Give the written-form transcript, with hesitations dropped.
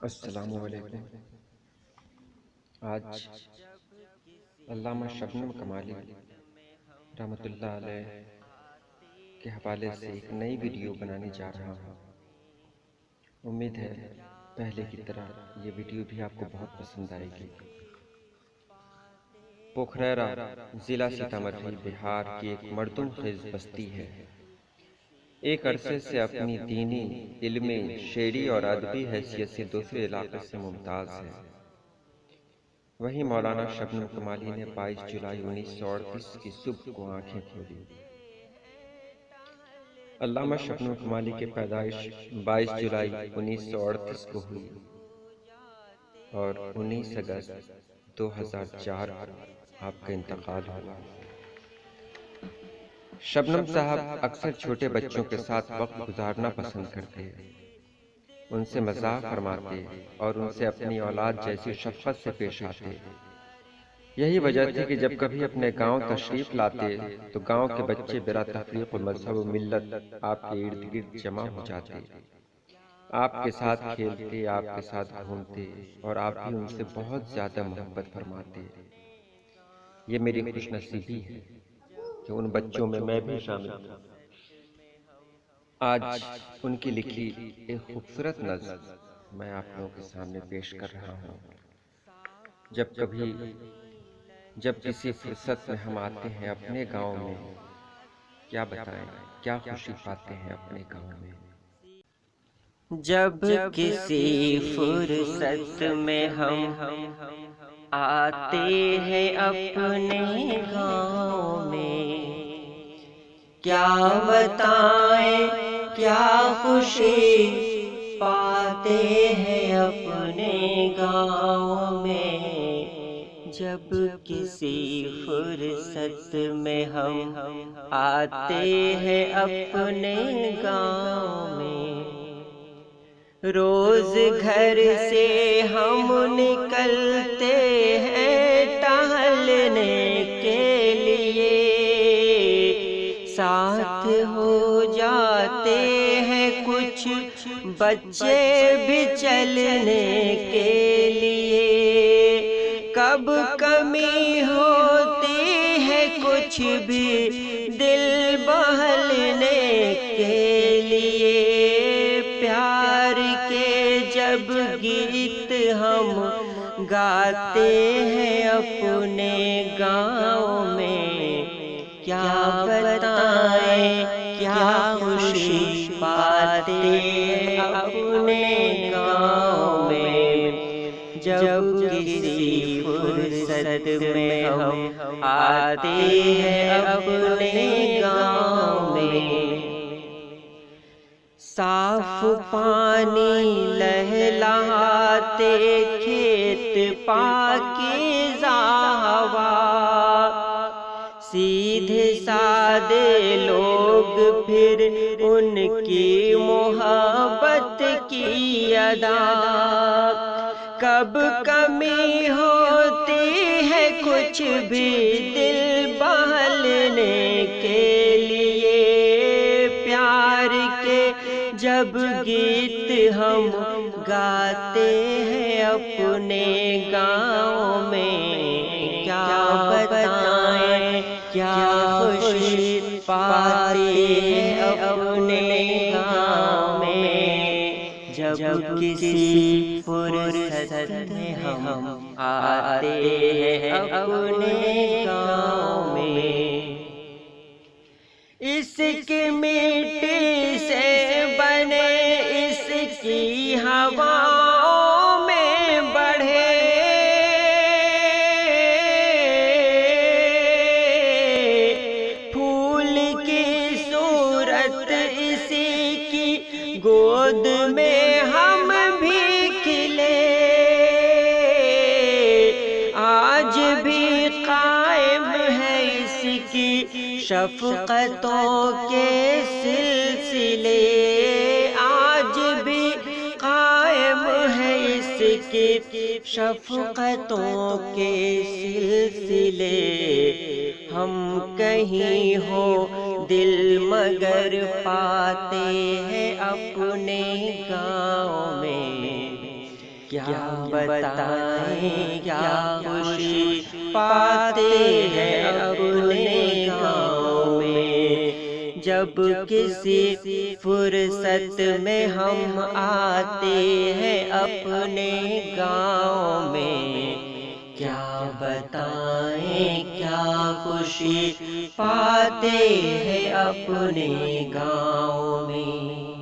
السلام علیکم۔ آج علامہ شبنم کمالی رحمۃ اللہ علیہ کے حوالے سے ایک نئی ویڈیو بنانے جا رہا ہوں۔ امید ہے پہلے کی طرح یہ ویڈیو بھی آپ کو بہت پسند آئے گی۔ پوکھریرا ضلع سیتامڑھی بہار کی ایک مردم خیز بستی ہے۔ ایک عرصے سے اپنی دینی، علمی، شعری اور ادبی حیثیت سے دوسرے علاقے سے ممتاز ہے۔ وہیں مولانا شبنم کمالی نے 22 جولائی 1938 کی صبح کو آنکھیں کھولی۔ علامہ شبنم کمالی کی پیدائش 22 جولائی 1938 کو ہوئی اور 19 اگست 2004 کو آپ کا انتقال ہوا۔ شبنم صاحب اکثر چھوٹے بچوں کے ساتھ وقت گزارنا پسند کرتے، ان سے مزاح فرماتے اور ان سے اپنی اولاد جیسی شفقت سے پیش آتے۔ یہی وجہ تھی کہ جب کبھی اپنے گاؤں تشریف لاتے تو گاؤں کے بچے بلا تفریق و مذہب و ملت آپ کے ارد گرد جمع ہو جاتے، آپ کے ساتھ کھیلتے، آپ کے ساتھ گھومتے اور آپ بھی ان سے بہت زیادہ محبت فرماتے۔ یہ میری خوش نصیبی ہے کہ ان بچوں میں میں بھی شامل تھا۔ آج ان کی لکھی ایک خوبصورت نظم میں آپ لوگوں کے سامنے پیش کر رہا ہوں۔ جب کسی فرصت میں ہم آتے ہیں اپنے گاؤں میں، کیا بتائیں کیا خوشی پاتے ہیں اپنے گاؤں میں۔ جب کسی فرصت میں ہم آتے ہیں اپنے گاؤں میں، کیا بتائیں کیا خوشی پاتے ہیں اپنے گاؤں میں۔ جب کسی فرصت میں ہم آتے ہیں اپنے گاؤں میں، روز گھر سے ہم نکلتے ہیں ٹہلنے کے لیے، ساتھ ہو جاتے ہیں کچھ بچے بھی چلنے کے لیے۔ کب کمی ہوتی ہے کچھ بھی دل بہلنے کے لیے، پیار کے جب گیت ہم گاتے ہیں اپنے گاؤں میں، کیا بتائیں کیا خوشی پاتے ہیں اپنے گاؤں میں۔ جب کسی فرصت میں ہم آتے ہیں اپنے گاؤں میں، صاف پانی لہلاتے کھیت پاکیزہ ہوا، سیدھے سادے لوگ پھر ان کی محبت کی ادا۔ کب کمی ہوتی ہے کچھ بھی دل بہلنے کے لیے، پیار کے جب گیت ہم گاتے ہیں اپنے گاؤں میں، کیا بتائیں کیا خوشی پاتے ہیں اپنے گاؤں میں۔ جب کسی فرصت میں ہم آتے ہیں اپنے گاؤں میں، اس کی مٹی سے بنے اس کی ہواؤں میں بڑھے، پھول کی صورت اسی کی گود میں ہم بھی کھلے، آج بھی قائم ہے اس کی شفقتوں کے سلسلے، آج بھی قائم ہے اس کی شفقتوں کے سلسلے۔ ہم کہیں ہو دل مگر پاتے ہیں اپنے گاؤں میں، کیا بتائیں کیا خوشی پاتے ہیں اپنے گاؤں میں، جب کسی فرصت میں ہم آتے ہیں اپنے گاؤں میں، کیا بتائیں کیا خوشی پاتے ہیں اپنے گاؤں میں۔